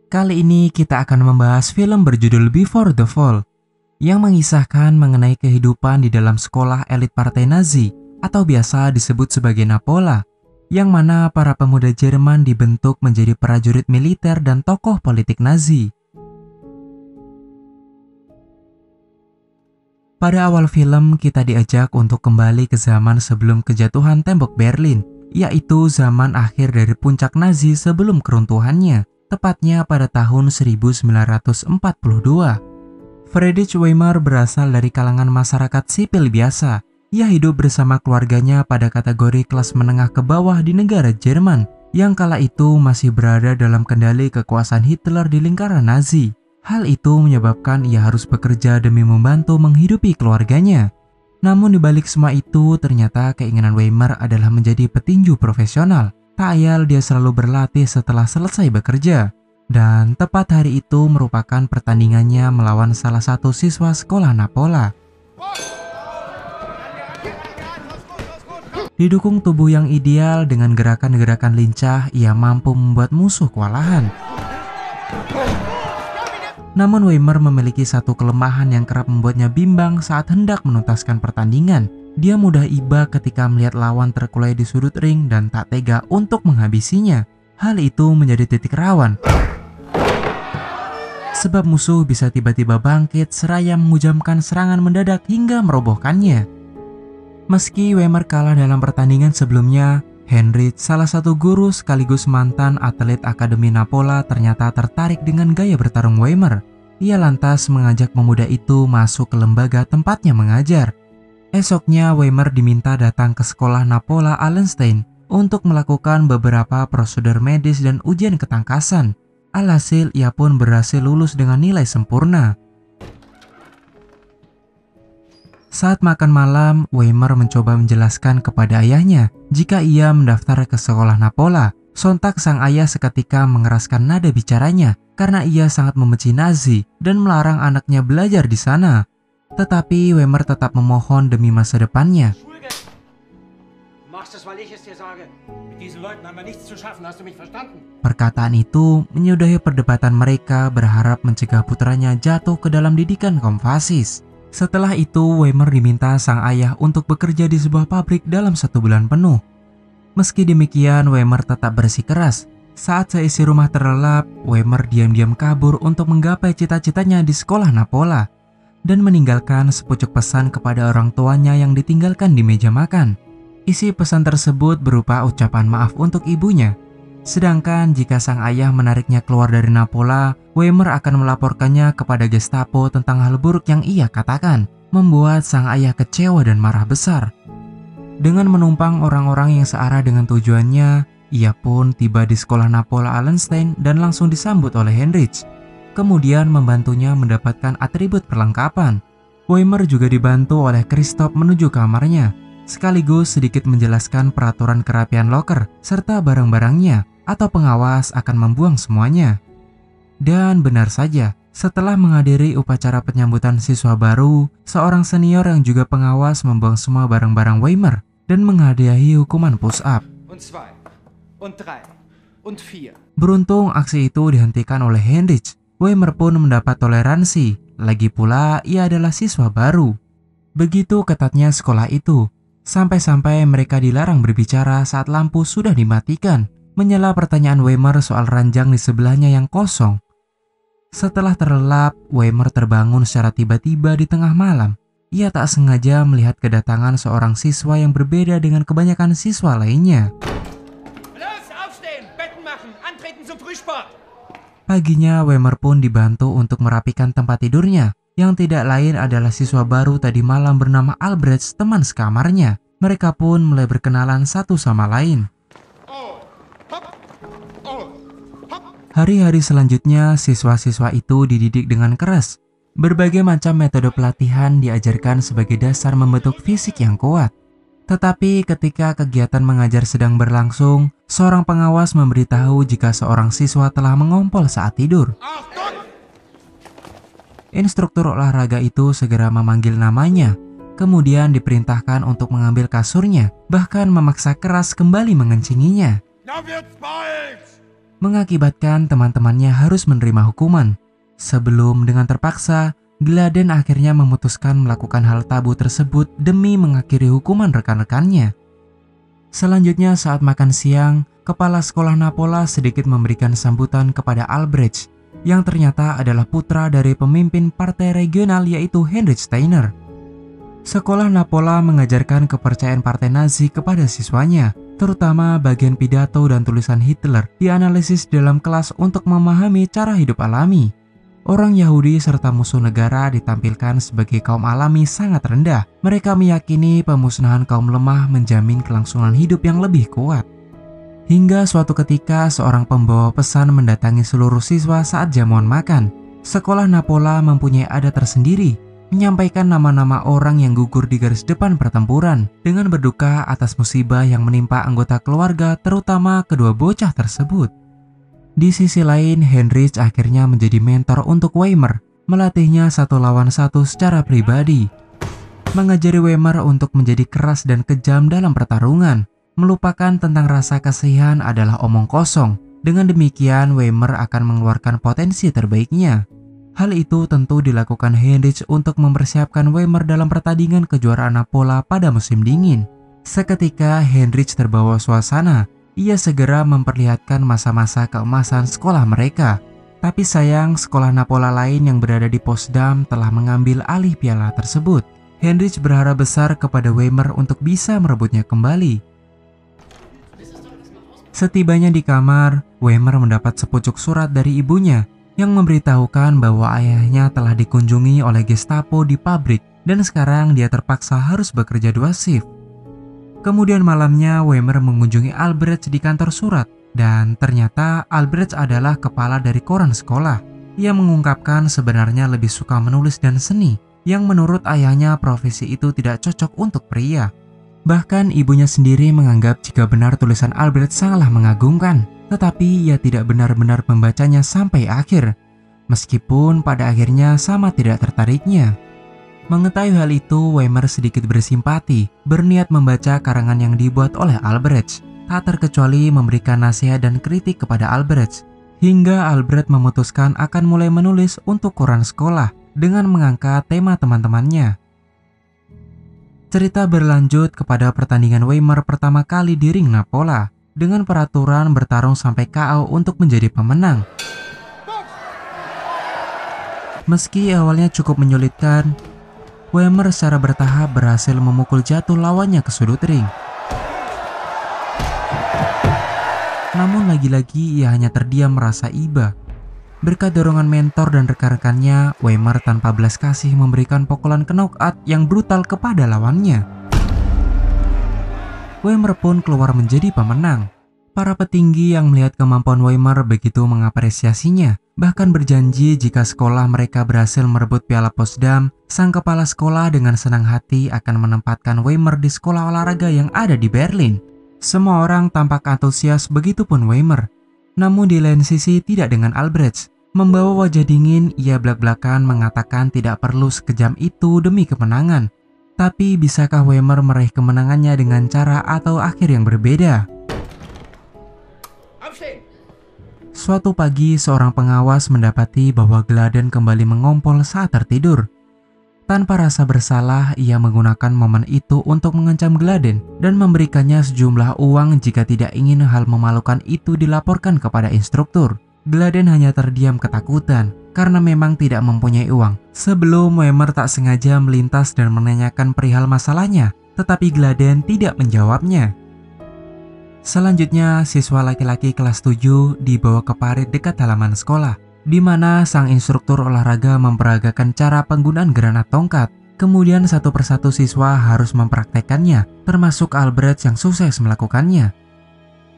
Kali ini kita akan membahas film berjudul Before the Fall yang mengisahkan mengenai kehidupan di dalam sekolah elit partai Nazi atau biasa disebut sebagai Napola, yang mana para pemuda Jerman dibentuk menjadi prajurit militer dan tokoh politik Nazi. Pada awal film, kita diajak untuk kembali ke zaman sebelum kejatuhan tembok Berlin, yaitu zaman akhir dari puncak Nazi sebelum keruntuhannya, tepatnya pada tahun 1942. Friedrich Weimer berasal dari kalangan masyarakat sipil biasa. Ia hidup bersama keluarganya pada kategori kelas menengah ke bawah di negara Jerman, yang kala itu masih berada dalam kendali kekuasaan Hitler di lingkaran Nazi. Hal itu menyebabkan ia harus bekerja demi membantu menghidupi keluarganya. Namun di balik semua itu, ternyata keinginan Weimer adalah menjadi petinju profesional. Tak ayal dia selalu berlatih setelah selesai bekerja. Dan tepat hari itu merupakan pertandingannya melawan salah satu siswa sekolah Napola. Didukung tubuh yang ideal dengan gerakan-gerakan lincah, ia mampu membuat musuh kewalahan. Namun Weimer memiliki satu kelemahan yang kerap membuatnya bimbang saat hendak menuntaskan pertandingan. Dia mudah iba ketika melihat lawan terkulai di sudut ring dan tak tega untuk menghabisinya. Hal itu menjadi titik rawan, sebab musuh bisa tiba-tiba bangkit seraya menghujamkan serangan mendadak hingga merobohkannya. Meski Weimer kalah dalam pertandingan sebelumnya, Heinrich, salah satu guru sekaligus mantan atlet Akademi Napola, ternyata tertarik dengan gaya bertarung Weimer. Ia lantas mengajak pemuda itu masuk ke lembaga tempatnya mengajar. Esoknya Weimer diminta datang ke sekolah Napola Allenstein untuk melakukan beberapa prosedur medis dan ujian ketangkasan. Alhasil ia pun berhasil lulus dengan nilai sempurna. Saat makan malam, Weimer mencoba menjelaskan kepada ayahnya jika ia mendaftar ke sekolah Napola. Sontak sang ayah seketika mengeraskan nada bicaranya karena ia sangat membenci Nazi dan melarang anaknya belajar di sana. Tetapi Weimer tetap memohon demi masa depannya. Perkataan itu menyudahi perdebatan mereka, berharap mencegah putranya jatuh ke dalam didikan kaum fasis. Setelah itu Weimer diminta sang ayah untuk bekerja di sebuah pabrik dalam 1 bulan penuh. Meski demikian, Weimer tetap bersikeras. Saat seisi rumah terlelap, Weimer diam-diam kabur untuk menggapai cita-citanya di sekolah Napola dan meninggalkan sepucuk pesan kepada orang tuanya yang ditinggalkan di meja makan. Isi pesan tersebut berupa ucapan maaf untuk ibunya. Sedangkan jika sang ayah menariknya keluar dari Napola, Weimer akan melaporkannya kepada Gestapo tentang hal buruk yang ia katakan, membuat sang ayah kecewa dan marah besar. Dengan menumpang orang-orang yang searah dengan tujuannya, ia pun tiba di sekolah Napola Allenstein dan langsung disambut oleh Heinrich. Kemudian membantunya mendapatkan atribut perlengkapan. Weimer juga dibantu oleh Christoph menuju kamarnya, sekaligus sedikit menjelaskan peraturan kerapian loker serta barang-barangnya, atau pengawas akan membuang semuanya. Dan benar saja, setelah menghadiri upacara penyambutan siswa baru, seorang senior yang juga pengawas membuang semua barang-barang Weimer dan menghadiahi hukuman push up. Beruntung aksi itu dihentikan oleh Heinrich. Weimer pun mendapat toleransi, lagi pula ia adalah siswa baru. Begitu ketatnya sekolah itu, sampai-sampai mereka dilarang berbicara saat lampu sudah dimatikan, menyela pertanyaan Weimer soal ranjang di sebelahnya yang kosong. Setelah terlelap, Weimer terbangun secara tiba-tiba di tengah malam. Ia tak sengaja melihat kedatangan seorang siswa yang berbeda dengan kebanyakan siswa lainnya. Paginya, Weimer pun dibantu untuk merapikan tempat tidurnya, yang tidak lain adalah siswa baru tadi malam bernama Albrecht, teman sekamarnya. Mereka pun mulai berkenalan satu sama lain. Hari-hari selanjutnya, siswa-siswa itu dididik dengan keras. Berbagai macam metode pelatihan diajarkan sebagai dasar membentuk fisik yang kuat. Tetapi ketika kegiatan mengajar sedang berlangsung, seorang pengawas memberitahu jika seorang siswa telah mengompol saat tidur. Instruktur olahraga itu segera memanggil namanya, kemudian diperintahkan untuk mengambil kasurnya, bahkan memaksa keras kembali mengencinginya. mengakibatkan teman-temannya harus menerima hukuman. Sebelum dengan terpaksa, Gladden akhirnya memutuskan melakukan hal tabu tersebut demi mengakhiri hukuman rekan-rekannya. Selanjutnya saat makan siang, kepala sekolah Napola sedikit memberikan sambutan kepada Albrecht yang ternyata adalah putra dari pemimpin partai regional yaitu Heinrich Steiner. Sekolah Napola mengajarkan kepercayaan partai Nazi kepada siswanya, terutama bagian pidato dan tulisan Hitler dianalisis dalam kelas untuk memahami cara hidup alami. Orang Yahudi serta musuh negara ditampilkan sebagai kaum alami sangat rendah. Mereka meyakini pemusnahan kaum lemah menjamin kelangsungan hidup yang lebih kuat. Hingga suatu ketika seorang pembawa pesan mendatangi seluruh siswa saat jamuan makan. Sekolah Napola mempunyai adat tersendiri, menyampaikan nama-nama orang yang gugur di garis depan pertempuran dengan berduka atas musibah yang menimpa anggota keluarga, terutama kedua bocah tersebut. Di sisi lain, Heinrich akhirnya menjadi mentor untuk Weimar, melatihnya 1 lawan 1 secara pribadi. Mengajari Weimar untuk menjadi keras dan kejam dalam pertarungan, melupakan tentang rasa kasihan adalah omong kosong. Dengan demikian, Weimar akan mengeluarkan potensi terbaiknya. Hal itu tentu dilakukan Heinrich untuk mempersiapkan Weimar dalam pertandingan kejuaraan Napola pada musim dingin. Seketika Heinrich terbawa suasana. Ia segera memperlihatkan masa-masa keemasan sekolah mereka. Tapi sayang, sekolah Napola lain yang berada di Potsdam telah mengambil alih piala tersebut. Heinrich berharap besar kepada Weimar untuk bisa merebutnya kembali. Setibanya di kamar, Weimar mendapat sepucuk surat dari ibunya yang memberitahukan bahwa ayahnya telah dikunjungi oleh Gestapo di pabrik dan sekarang dia terpaksa harus bekerja 2 shift. Kemudian malamnya Weimar mengunjungi Albrecht di kantor surat dan ternyata Albrecht adalah kepala dari koran sekolah. Ia mengungkapkan sebenarnya lebih suka menulis dan seni, yang menurut ayahnya profesi itu tidak cocok untuk pria. Bahkan ibunya sendiri menganggap jika benar tulisan Albrecht sangatlah mengagumkan, tetapi ia tidak benar-benar membacanya sampai akhir, meskipun pada akhirnya sama tidak tertariknya. Mengetahui hal itu, Weimar sedikit bersimpati, berniat membaca karangan yang dibuat oleh Albrecht, tak terkecuali memberikan nasihat dan kritik kepada Albrecht, hingga Albrecht memutuskan akan mulai menulis untuk koran sekolah dengan mengangkat tema teman-temannya. Cerita berlanjut kepada pertandingan Weimar pertama kali di ring Napola, dengan peraturan bertarung sampai KO untuk menjadi pemenang. Meski awalnya cukup menyulitkan, Weimar secara bertahap berhasil memukul jatuh lawannya ke sudut ring. Namun lagi-lagi ia hanya terdiam merasa iba. Berkat dorongan mentor dan rekan-rekannya, Weimar tanpa belas kasih memberikan pukulan knockout yang brutal kepada lawannya. Weimar pun keluar menjadi pemenang. Para petinggi yang melihat kemampuan Weimar begitu mengapresiasinya, bahkan berjanji jika sekolah mereka berhasil merebut piala Potsdam, sang kepala sekolah dengan senang hati akan menempatkan Weimar di sekolah olahraga yang ada di Berlin. Semua orang tampak antusias, begitupun Weimar. Namun di lain sisi tidak dengan Albrecht. Membawa wajah dingin, ia belak-belakan mengatakan tidak perlu sekejam itu demi kemenangan. Tapi bisakah Weimar meraih kemenangannya dengan cara atau akhir yang berbeda? Suatu pagi, seorang pengawas mendapati bahwa Gladden kembali mengompol saat tertidur. Tanpa rasa bersalah, ia menggunakan momen itu untuk mengancam Gladden dan memberikannya sejumlah uang jika tidak ingin hal memalukan itu dilaporkan kepada instruktur. Gladden hanya terdiam ketakutan karena memang tidak mempunyai uang. Sebelum Weimar tak sengaja melintas dan menanyakan perihal masalahnya, tetapi Gladden tidak menjawabnya. Selanjutnya, siswa laki-laki kelas 7 dibawa ke parit dekat halaman sekolah, di mana sang instruktur olahraga memperagakan cara penggunaan granat tongkat. Kemudian satu persatu siswa harus mempraktekannya, termasuk Albrecht yang sukses melakukannya.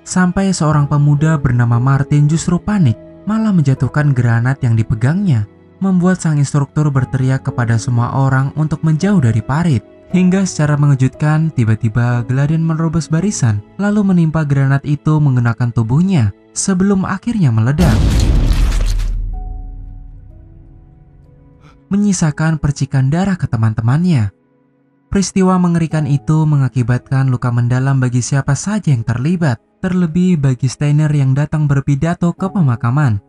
Sampai seorang pemuda bernama Martin justru panik, malah menjatuhkan granat yang dipegangnya, membuat sang instruktur berteriak kepada semua orang untuk menjauh dari parit. Hingga secara mengejutkan, tiba-tiba Gladden menerobos barisan, lalu menimpa granat itu menggunakan tubuhnya, sebelum akhirnya meledak, menyisakan percikan darah ke teman-temannya. Peristiwa mengerikan itu mengakibatkan luka mendalam bagi siapa saja yang terlibat. Terlebih bagi Steiner yang datang berpidato ke pemakaman,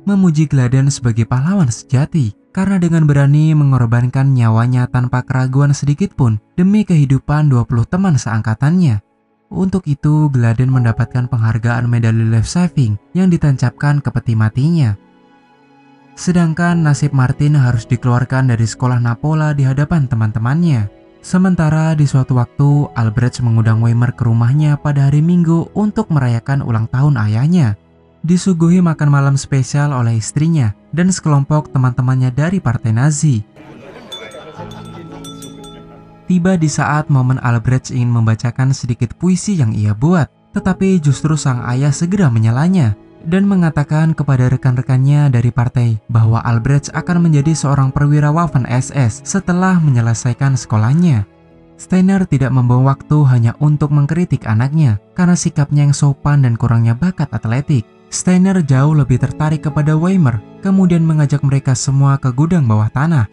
memuji Gladen sebagai pahlawan sejati karena dengan berani mengorbankan nyawanya tanpa keraguan sedikit pun demi kehidupan 20 teman seangkatannya. Untuk itu, Gladen mendapatkan penghargaan medali life saving yang ditancapkan ke peti matinya. Sedangkan nasib Martin harus dikeluarkan dari sekolah Napola di hadapan teman-temannya. Sementara di suatu waktu, Albrecht mengundang Weimer ke rumahnya pada hari Minggu untuk merayakan ulang tahun ayahnya. Disuguhi makan malam spesial oleh istrinya dan sekelompok teman-temannya dari partai Nazi. Tiba di saat momen Albrecht ingin membacakan sedikit puisi yang ia buat, tetapi justru sang ayah segera menyalanya dan mengatakan kepada rekan-rekannya dari partai bahwa Albrecht akan menjadi seorang perwira Waffen SS setelah menyelesaikan sekolahnya. Steiner tidak membuang waktu hanya untuk mengkritik anaknya karena sikapnya yang sopan dan kurangnya bakat atletik. Steiner jauh lebih tertarik kepada Weimer, kemudian mengajak mereka semua ke gudang bawah tanah,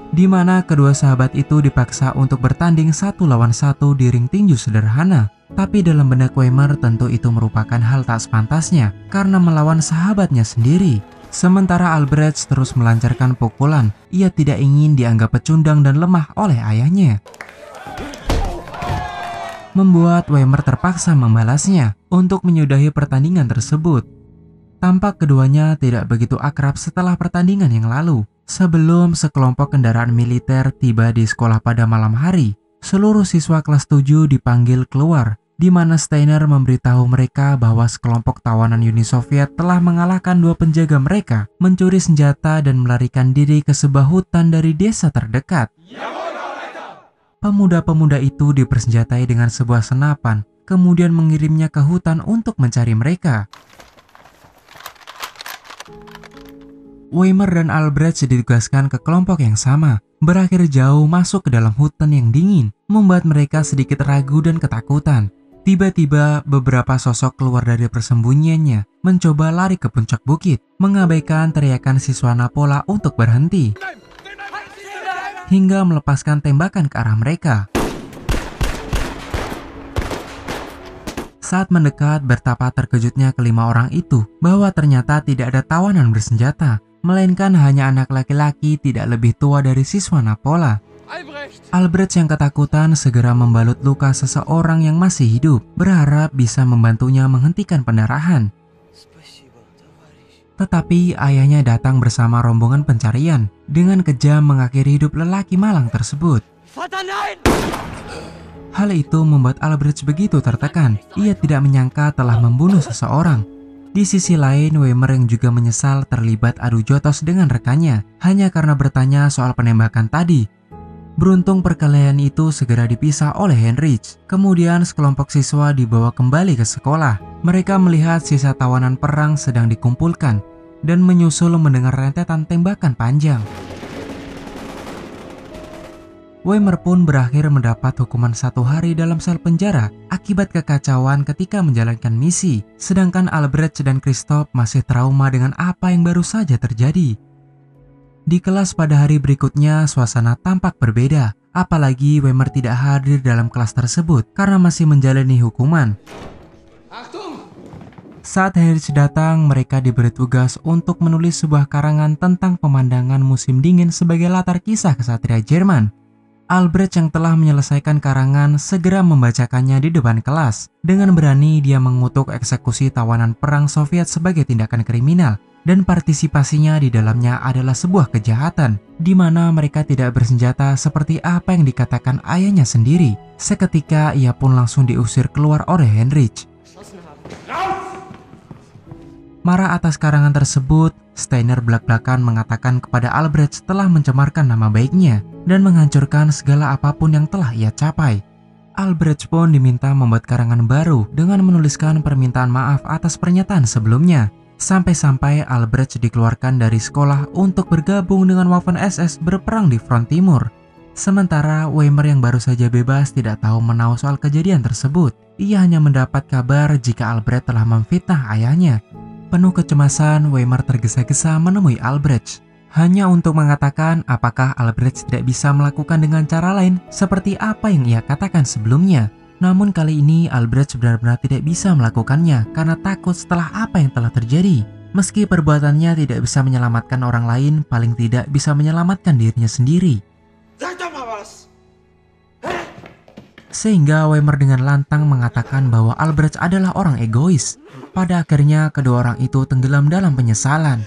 di mana kedua sahabat itu dipaksa untuk bertanding 1 lawan 1 di ring tinju sederhana. Tapi dalam benak Weimer tentu itu merupakan hal tak sepantasnya karena melawan sahabatnya sendiri. Sementara Albrecht terus melancarkan pukulan, ia tidak ingin dianggap pecundang dan lemah oleh ayahnya, membuat Weimer terpaksa membalasnya untuk menyudahi pertandingan tersebut. Tampak keduanya tidak begitu akrab setelah pertandingan yang lalu. Sebelum sekelompok kendaraan militer tiba di sekolah pada malam hari, seluruh siswa kelas 7 dipanggil keluar, di mana Steiner memberitahu mereka bahwa sekelompok tawanan Uni Soviet telah mengalahkan 2 penjaga mereka, mencuri senjata dan melarikan diri ke sebuah hutan dari desa terdekat. Pemuda-pemuda itu dipersenjatai dengan sebuah senapan, kemudian mengirimnya ke hutan untuk mencari mereka. Weimer dan Albrecht ditugaskan ke kelompok yang sama, berakhir jauh masuk ke dalam hutan yang dingin, membuat mereka sedikit ragu dan ketakutan. Tiba-tiba beberapa sosok keluar dari persembunyiannya, mencoba lari ke puncak bukit, mengabaikan teriakan siswa Napola untuk berhenti, hingga melepaskan tembakan ke arah mereka. Saat mendekat, betapa terkejutnya kelima orang itu bahwa ternyata tidak ada tawanan bersenjata, melainkan hanya anak laki-laki tidak lebih tua dari siswa Napola. Albrecht yang ketakutan segera membalut luka seseorang yang masih hidup, berharap bisa membantunya menghentikan pendarahan. Tetapi ayahnya datang bersama rombongan pencarian dengan kejam mengakhiri hidup lelaki malang tersebut. Hal itu membuat Albrecht begitu tertekan. Ia tidak menyangka telah membunuh seseorang. Di sisi lain, Weimer yang juga menyesal terlibat adu jotos dengan rekannya hanya karena bertanya soal penembakan tadi. Beruntung perkelahian itu segera dipisah oleh Heinrich. Kemudian sekelompok siswa dibawa kembali ke sekolah. Mereka melihat sisa tawanan perang sedang dikumpulkan dan menyusul mendengar rentetan tembakan panjang. Weimer pun berakhir mendapat hukuman 1 hari dalam sel penjara akibat kekacauan ketika menjalankan misi. Sedangkan Albrecht dan Christoph masih trauma dengan apa yang baru saja terjadi. Di kelas pada hari berikutnya, suasana tampak berbeda. Apalagi Weimer tidak hadir dalam kelas tersebut karena masih menjalani hukuman. Saat Heinrich datang, mereka diberi tugas untuk menulis sebuah karangan tentang pemandangan musim dingin sebagai latar kisah kesatria Jerman. Albrecht yang telah menyelesaikan karangan segera membacakannya di depan kelas. Dengan berani dia mengutuk eksekusi tawanan perang Soviet sebagai tindakan kriminal, dan partisipasinya di dalamnya adalah sebuah kejahatan, di mana mereka tidak bersenjata seperti apa yang dikatakan ayahnya sendiri. Seketika ia pun langsung diusir keluar oleh Heinrich. Marah atas karangan tersebut, Steiner belak-belakan mengatakan kepada Albrecht telah mencemarkan nama baiknya dan menghancurkan segala apapun yang telah ia capai. Albrecht pun diminta membuat karangan baru dengan menuliskan permintaan maaf atas pernyataan sebelumnya. Sampai-sampai Albrecht dikeluarkan dari sekolah untuk bergabung dengan Waffen SS berperang di front timur. Sementara Weimer yang baru saja bebas tidak tahu menahu soal kejadian tersebut. Ia hanya mendapat kabar jika Albrecht telah memfitnah ayahnya. Penuh kecemasan, Weimer tergesa-gesa menemui Albrecht, hanya untuk mengatakan apakah Albrecht tidak bisa melakukan dengan cara lain seperti apa yang ia katakan sebelumnya. Namun kali ini Albrecht benar-benar tidak bisa melakukannya karena takut setelah apa yang telah terjadi. Meski perbuatannya tidak bisa menyelamatkan orang lain, paling tidak bisa menyelamatkan dirinya sendiri. Sehingga Weimer dengan lantang mengatakan bahwa Albrecht adalah orang egois. Pada akhirnya kedua orang itu tenggelam dalam penyesalan.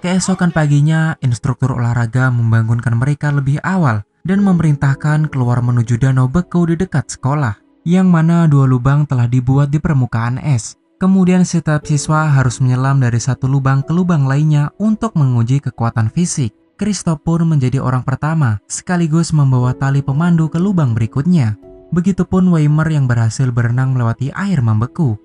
Keesokan paginya, instruktur olahraga membangunkan mereka lebih awal dan memerintahkan keluar menuju danau beku di dekat sekolah, yang mana 2 lubang telah dibuat di permukaan es. Kemudian setiap siswa harus menyelam dari satu lubang ke lubang lainnya untuk menguji kekuatan fisik. Christoph pun menjadi orang pertama, sekaligus membawa tali pemandu ke lubang berikutnya. Begitupun Weimer yang berhasil berenang melewati air membeku.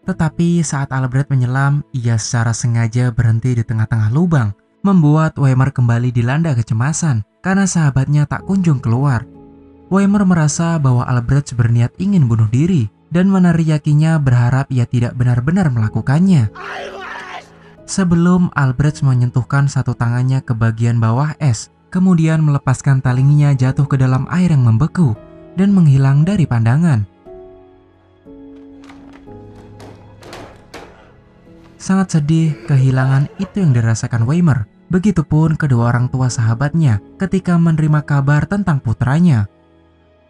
Tetapi saat Albrecht menyelam, ia secara sengaja berhenti di tengah-tengah lubang, membuat Weimer kembali dilanda kecemasan karena sahabatnya tak kunjung keluar. Weimer merasa bahwa Albrecht berniat ingin bunuh diri dan meneriakinya berharap ia tidak benar-benar melakukannya. Sebelum Albrecht menyentuhkan satu tangannya ke bagian bawah es, kemudian melepaskan talinya jatuh ke dalam air yang membeku dan menghilang dari pandangan. Sangat sedih kehilangan itu yang dirasakan Weimer. Begitupun kedua orang tua sahabatnya ketika menerima kabar tentang putranya.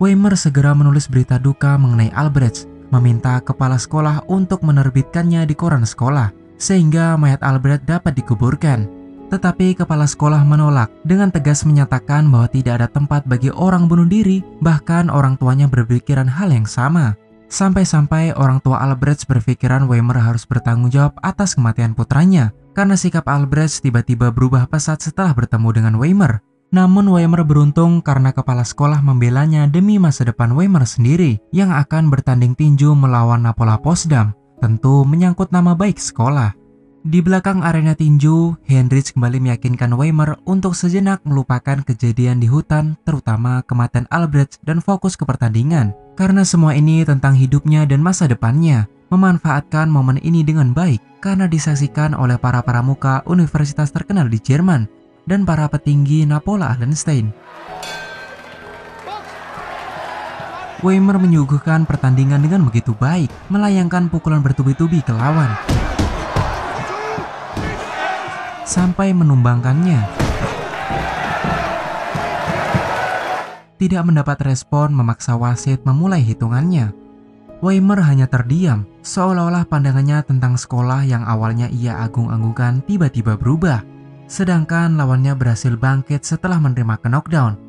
Weimer segera menulis berita duka mengenai Albrecht, meminta kepala sekolah untuk menerbitkannya di koran sekolah, sehingga mayat Albrecht dapat dikuburkan. Tetapi kepala sekolah menolak dengan tegas menyatakan bahwa tidak ada tempat bagi orang bunuh diri, bahkan orang tuanya berpikiran hal yang sama. Sampai-sampai orang tua Albrecht berpikiran Weimer harus bertanggung jawab atas kematian putranya, karena sikap Albrecht tiba-tiba berubah pesat setelah bertemu dengan Weimer. Namun Weimer beruntung karena kepala sekolah membelanya demi masa depan Weimer sendiri yang akan bertanding tinju melawan Napola Potsdam, tentu menyangkut nama baik sekolah. Di belakang arena tinju, Heinrich kembali meyakinkan Weimer untuk sejenak melupakan kejadian di hutan, terutama kematian Albrecht, dan fokus ke pertandingan. Karena semua ini tentang hidupnya dan masa depannya, memanfaatkan momen ini dengan baik karena disaksikan oleh para pramuka universitas terkenal di Jerman dan para petinggi Napola Allenstein. Weimer menyuguhkan pertandingan dengan begitu baik, melayangkan pukulan bertubi-tubi ke lawan sampai menumbangkannya. Tidak mendapat respon memaksa wasit memulai hitungannya. Weimer hanya terdiam, seolah-olah pandangannya tentang sekolah yang awalnya ia agung-agungkan tiba-tiba berubah. Sedangkan lawannya berhasil bangkit setelah menerima knockdown.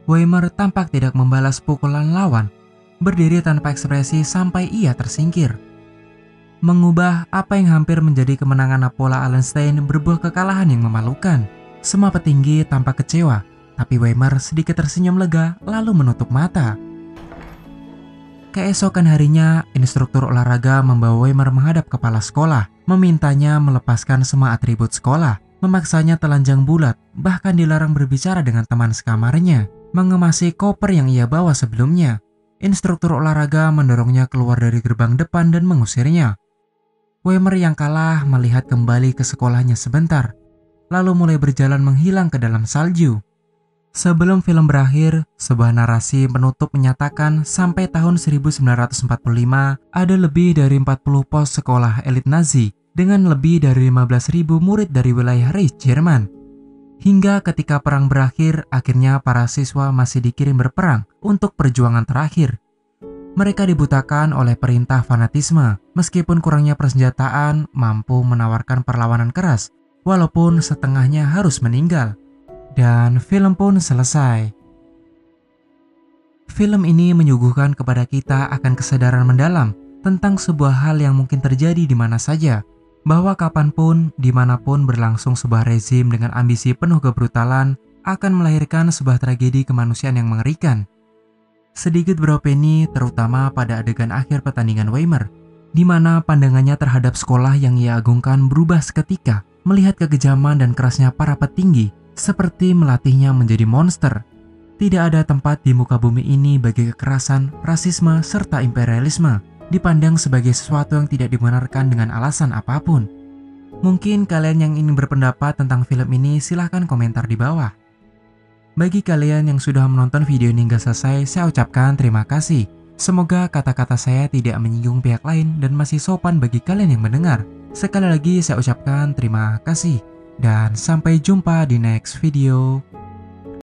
Weimer tampak tidak membalas pukulan lawan, berdiri tanpa ekspresi sampai ia tersingkir. Mengubah apa yang hampir menjadi kemenangan Napola Allenstein berbuah kekalahan yang memalukan. Semua petinggi tampak kecewa, tapi Weimer sedikit tersenyum lega lalu menutup mata. Keesokan harinya, instruktur olahraga membawa Weimer menghadap kepala sekolah, memintanya melepaskan semua atribut sekolah, memaksanya telanjang bulat, bahkan dilarang berbicara dengan teman sekamarnya, mengemasi koper yang ia bawa sebelumnya. Instruktur olahraga mendorongnya keluar dari gerbang depan dan mengusirnya. Weimer yang kalah melihat kembali ke sekolahnya sebentar, lalu mulai berjalan menghilang ke dalam salju. Sebelum film berakhir, sebuah narasi penutup menyatakan sampai tahun 1945 ada lebih dari 40 pos sekolah elit Nazi dengan lebih dari 15.000 murid dari wilayah Reich Jerman. Hingga ketika perang berakhir, akhirnya para siswa masih dikirim berperang untuk perjuangan terakhir. Mereka dibutakan oleh perintah fanatisme, meskipun kurangnya persenjataan mampu menawarkan perlawanan keras, walaupun setengahnya harus meninggal. Dan film pun selesai. Film ini menyuguhkan kepada kita akan kesadaran mendalam tentang sebuah hal yang mungkin terjadi di mana saja, bahwa kapanpun, dimanapun berlangsung sebuah rezim dengan ambisi penuh kebrutalan akan melahirkan sebuah tragedi kemanusiaan yang mengerikan. Sedikit beropini terutama pada adegan akhir pertandingan Weimer, di mana pandangannya terhadap sekolah yang ia agungkan berubah seketika melihat kekejaman dan kerasnya para petinggi, seperti melatihnya menjadi monster. Tidak ada tempat di muka bumi ini bagi kekerasan, rasisme, serta imperialisme, dipandang sebagai sesuatu yang tidak dibenarkan dengan alasan apapun. Mungkin kalian yang ingin berpendapat tentang film ini silahkan komentar di bawah. Bagi kalian yang sudah menonton video ini hingga selesai, saya ucapkan terima kasih. Semoga kata-kata saya tidak menyinggung pihak lain dan masih sopan bagi kalian yang mendengar. Sekali lagi saya ucapkan terima kasih. Dan sampai jumpa di next video.